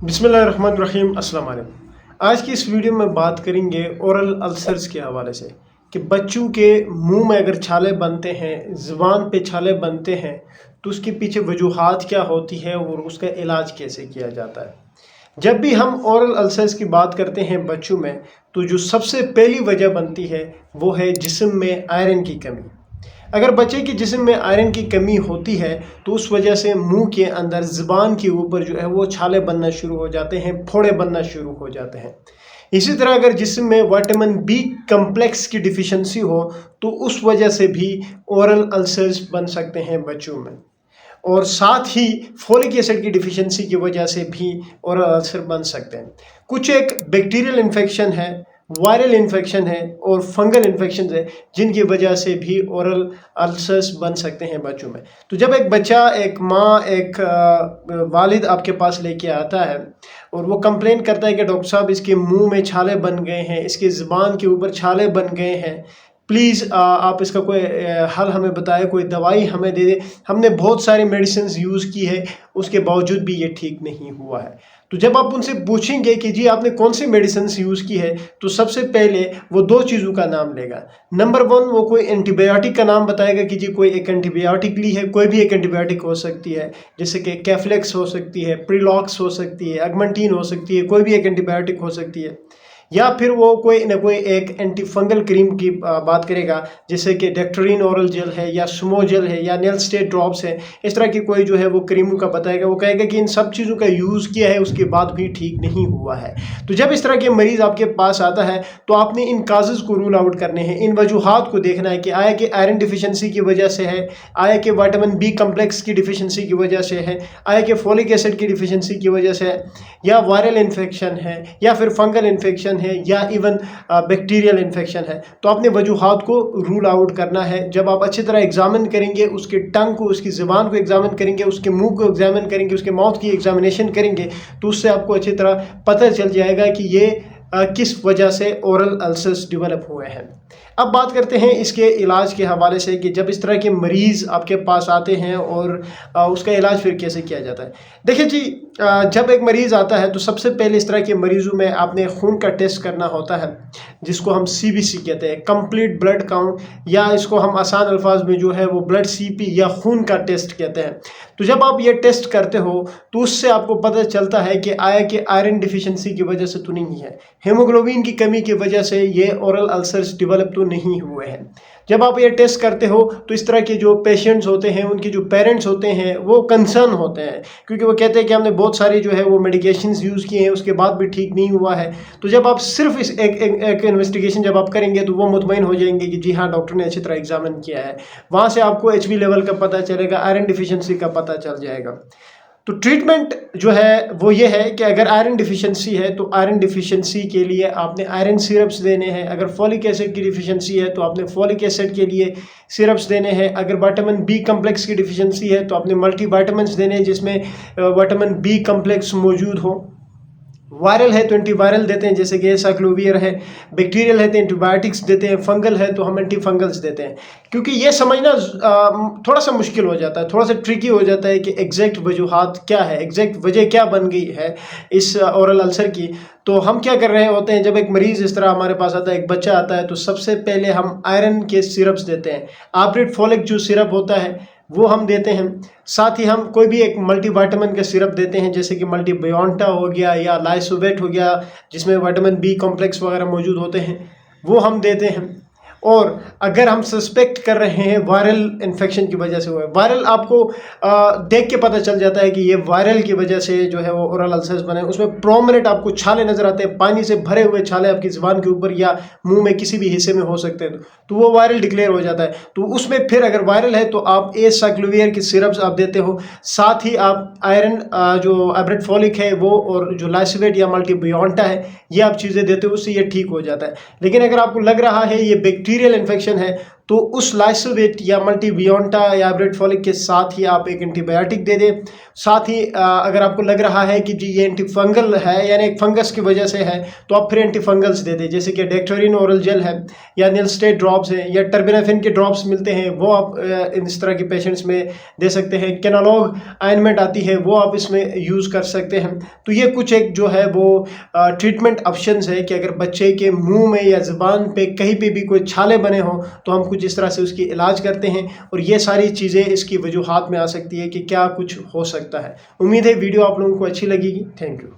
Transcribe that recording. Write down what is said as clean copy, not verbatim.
बिस्मिल्लाहिर्रहमानिर्रहीम अस्सलाम वालेकुम। आज की इस वीडियो में बात करेंगे ओरल अल्सर्स के हवाले से कि बच्चों के मुंह में अगर छाले बनते हैं, ज़ुबान पे छाले बनते हैं तो उसके पीछे वजूहात क्या होती है और उसका इलाज कैसे किया जाता है। जब भी हम ओरल अल्सर्स की बात करते हैं बच्चों में तो जो सबसे पहली वजह बनती है वो है जिस्म में आयरन की कमी। अगर बच्चे के जिस्म में आयरन की कमी होती है तो उस वजह से मुंह के अंदर ज़ुबान के ऊपर जो है वो छाले बनना शुरू हो जाते हैं, फोड़े बनना शुरू हो जाते हैं। इसी तरह अगर जिस्म में विटामिन बी कम्प्लेक्स की डिफिशिएंसी हो तो उस वजह से भी ओरल अल्सर्स बन सकते हैं बच्चों में। और साथ ही फोलिक एसिड की डिफिशिएंसी की वजह से भी ओरल अल्सर बन सकते हैं। कुछ एक बैक्टीरियल इन्फेक्शन है, वायरल इन्फेक्शन है और फंगल इन्फेक्शन है जिनकी वजह से भी ओरल अल्सर्स बन सकते हैं बच्चों में। तो जब एक बच्चा, एक माँ, एक वालिद आपके पास लेके आता है और वो कंप्लेन करता है कि डॉक्टर साहब इसके मुंह में छाले बन गए हैं, इसकी ज़ुबान के ऊपर छाले बन गए हैं, प्लीज़ आप इसका कोई हल हमें बताएं, कोई दवाई हमें दे दें। हमने बहुत सारी मेडिसिन यूज़ की है उसके बावजूद भी ये ठीक नहीं हुआ है। तो जब आप उनसे पूछेंगे कि जी आपने कौन सी मेडिसिन यूज़ की है तो सबसे पहले वो दो चीज़ों का नाम लेगा। नंबर वन, वो कोई एंटीबायोटिक का नाम बताएगा कि जी कोई एक एंटीबायोटिक ली है। कोई भी एक एंटीबायोटिक हो सकती है, जैसे कि कैफ्लेक्स हो सकती है, प्रिलॉक्स हो सकती है, अगमेंटीन हो सकती है, कोई भी एक एंटीबायोटिक हो सकती है। या फिर वो कोई ना कोई एक एंटी फंगल क्रीम की बात करेगा, जैसे कि डेक्टरीन ओरल जेल है या सुमो जेल है या नेल स्टे ड्रॉप्स है। इस तरह की कोई जो है वो क्रीमों का बताएगा। वो कहेगा कि इन सब चीज़ों का यूज़ किया है उसके बाद भी ठीक नहीं हुआ है। तो जब इस तरह के मरीज़ आपके पास आता है तो आपने इन काजेज़ को रूल आउट करने हैं, इन वजूहात को देखना है कि आया कि आयरन डिफिशिएंसी की वजह से है, आया कि विटामिन बी कम्प्लेक्स की डिफिशिएंसी की वजह से है, आया कि फोलिक एसिड की डिफिशिएंसी की वजह से है, या वायरल इन्फेक्शन है, या फिर फंगल इन्फेक्शन है, या इवन बैक्टीरियल इन्फेक्शन है। तो आपने वजूहात को रूल आउट करना है। जब आप अच्छी तरह एग्जामिन करेंगे, उसके टंग को, उसकी ज़ुबान को एग्जामिन करेंगे, उसके मुंह को एग्जामिन करेंगे, उसके माउथ की एग्जामिनेशन करेंगे तो उससे आपको अच्छी तरह पता चल जाएगा कि ये किस वजह से ओरल अल्सर्स डेवलप हुए हैं। अब बात करते हैं इसके इलाज के हवाले से कि जब इस तरह के मरीज़ आपके पास आते हैं और उसका इलाज फिर कैसे किया जाता है। देखिए जी, जब एक मरीज़ आता है तो सबसे पहले इस तरह के मरीज़ों में आपने खून का टेस्ट करना होता है, जिसको हम CBC कहते हैं, कंप्लीट ब्लड काउंट, या इसको हम आसान अल्फाज में जो है वो ब्लड CP या खून का टेस्ट कहते हैं। तो जब आप ये टेस्ट करते हो तो उससे आपको पता चलता है कि आया कि आयरन डिफिशिएंसी की वजह से तो नहीं है, हेमोग्लोबिन की कमी की वजह से ये ओरल अल्सर्स डेवलप तो नहीं हुए हैं। जब आप ये टेस्ट करते हो तो इस तरह के जो पेशेंट्स होते हैं, उनके जो पेरेंट्स होते हैं वो कंसर्न होते हैं, क्योंकि वो कहते हैं कि हमने बहुत सारी जो है वो मेडिकेशंस यूज़ किए हैं उसके बाद भी ठीक नहीं हुआ है। तो जब आप सिर्फ इस एक इन्वेस्टिगेशन जब आप करेंगे तो वो मुतमईन हो जाएंगे कि जी हाँ, डॉक्टर ने अच्छी तरह एग्जामिन किया है। वहाँ से आपको HB लेवल का पता चलेगा, आयरन डिफिशिएंसी का पता चल जाएगा। तो ट्रीटमेंट जो है वो ये है कि अगर आयरन डिफिशिएंसी है तो आयरन डिफिशिएंसी के लिए आपने आयरन सिरप्स देने हैं। अगर फॉलिक एसिड की डिफिशिएंसी है तो आपने फॉलिक एसिड के लिए सिरप्स देने हैं। अगर विटामिन बी कम्प्लेक्स की डिफिशिएंसी है तो आपने मल्टी विटामिन्स देने हैं जिसमें विटामिन बी कम्प्लेक्स मौजूद हो। वायरल है तो एंटीवायरल देते हैं, जैसे कि एसाइक्लोवियर है। बैक्टीरियल है तो एंटीबायोटिक्स देते हैं। फंगल है तो हम एंटी फंगल्स देते हैं। क्योंकि ये समझना थोड़ा सा मुश्किल हो जाता है, थोड़ा सा ट्रिकी हो जाता है कि एग्जैक्ट वजूहात क्या है, एग्जैक्ट वजह क्या बन गई है इस ओरल अल्सर की। तो हम क्या कर रहे होते हैं, जब एक मरीज़ इस तरह हमारे पास आता है, एक बच्चा आता है, तो सबसे पहले हम आयरन के सिरप्स देते हैं। आप्रिट फोलिक जो सिरप होता है वो हम देते हैं। साथ ही हम कोई भी एक मल्टीविटामिन का सिरप देते हैं, जैसे कि मल्टी बियोंटा हो गया या लाइसोवेट हो गया, जिसमें विटामिन बी कॉम्प्लेक्स वगैरह मौजूद होते हैं, वो हम देते हैं। और अगर हम सस्पेक्ट कर रहे हैं वायरल इन्फेक्शन की वजह से हुआ है, वायरल आपको देख के पता चल जाता है कि ये वायरल की वजह से जो है वो ओरल अल्सर्स बने। उसमें प्रोमिनेंट आपको छाले नज़र आते हैं, पानी से भरे हुए छाले आपकी ज़ुबान के ऊपर या मुंह में किसी भी हिस्से में हो सकते हैं, तो वो वायरल डिक्लेयर हो जाता है। तो उसमें फिर अगर वायरल है तो आप एसाइक्लोवियर की सिरप्स आप देते हो। साथ ही आप आयरन जो आप्रिट फोलिक है वो, और जो लाइसोवेट या मल्टी बियोंटा है, ये आप चीज़ें देते हो, उससे ये ठीक हो जाता है। लेकिन अगर आपको लग रहा है ये बैक्टीरियल इन्फेक्शन है तो उस लाइसोवेट या मल्टी बियोंटा या आप्रिट फोलिक के साथ ही आप एक एंटीबायोटिक दे दें। साथ ही अगर आपको लग रहा है कि जी ये एंटी फंगल है यानी एक फंगस की वजह से है, तो आप फिर एंटी फंगल्स दे दें, जैसे कि डेक्टोरिन ओरल जेल है या निलस्टेट ड्रॉप्स हैं या टर्बिनाफिन के ड्रॉप्स मिलते हैं, वो आप इस तरह के पेशेंट्स में दे सकते हैं। केनालॉग आइनमेंट आती है, वो आप इसमें यूज़ कर सकते हैं। तो ये कुछ एक जो है वो ट्रीटमेंट ऑप्शंस है कि अगर बच्चे के मुंह में या ज़ुबान पे कहीं पे भी कोई छाले बने हों तो हम कुछ इस तरह से उसकी इलाज करते हैं, और ये सारी चीज़ें इसकी वजूहात में आ सकती है कि क्या कुछ हो सकता है। उम्मीद है वीडियो आप लोगों को अच्छी लगेगी। Thank you.